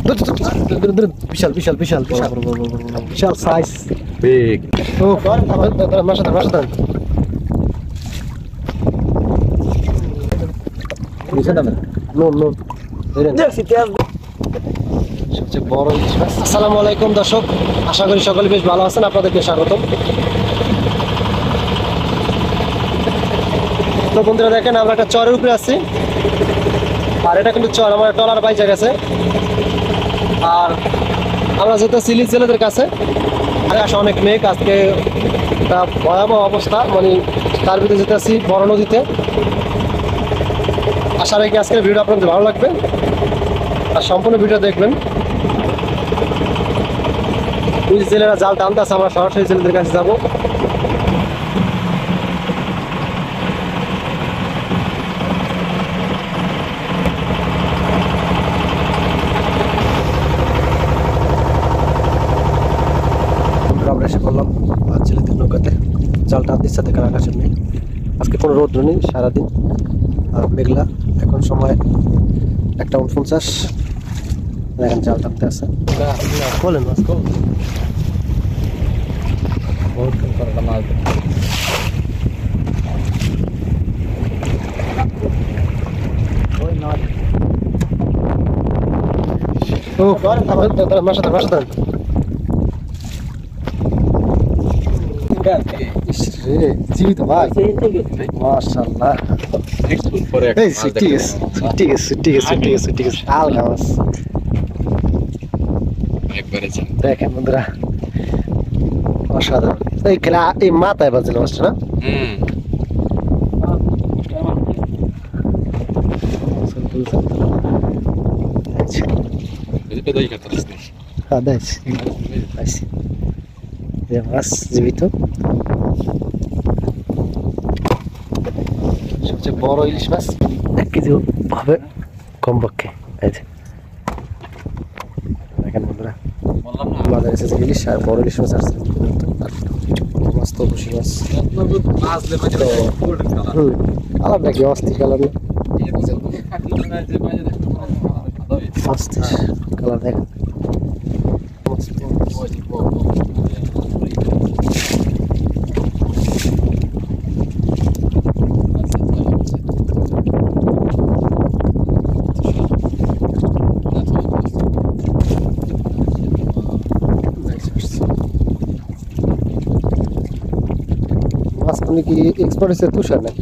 বিশাল বিশাল বিশাল বিশাল বিশাল size big O মাশাআল্লাহ সবচেয়ে বড় ইলিশ মাছ। আসসালামু আলাইকুম দর্শক, আশা করি সকলে বেশ ভালো আছেন। আপনাদেরকে স্বাগতম। তো বন্ধুরা দেখেন, আমরা একটা চরের উপরে আছি, আর এটা কিন্তু চর, আমার টলার বাইচা গেছে, আর আমরা যেতে সিলি ছেলেদের কাছে। আর আসে অনেক মেঘ, আজকে একটা ভয়াবহ অবস্থা, মানে তার ভিতরে যেতে আসি বড় নদীতে। আশা রাখি আজকের ভিডিও আপনাদের ভালো লাগবে, আর সম্পূর্ণ ভিডিও দেখবেন। ওই ছেলেরা জাল টানতে আছে, আমরা সরাসরি ছেলেদের কাছে যাবো। আমরা এসে বললাম ছেলেদের নৌকাতে, জাল টান দিচ্ছে, দেখেন আকাশের নেই, আজকে কোনো রোদ্র নেই, সারাদিন আর মেঘলা। এখন সময় 1:49, দেখেন জাল টানতে আছে। বলেন মাছ জীবিত ভাই, মাশাআল্লাহ। এই ঠিক আছে ঠিক আছে ঠিক আছে ঠিক আছে ঠিক আছে, আলগা মাছ দেখেন বন্ধুরা, অসাধারণ। এই খেলা এই মাথায় বাজছিল মাছটা না? মাছ জীবিত, সবচেয়ে বড় ইলিশ মাছ, 1 কেজি হবে কমপক্ষে। দেখেন বন্ধুরা, বাজারে এসেছে ইলিশ, আর বড় ইলিশ মাছ আসছে, মাছ তো খুশি মাছ। কালার নাকি অস্থির কালার, কালার দেখ। মাছ কি এক্সপোর্ট হচ্ছে তুষার নাকি?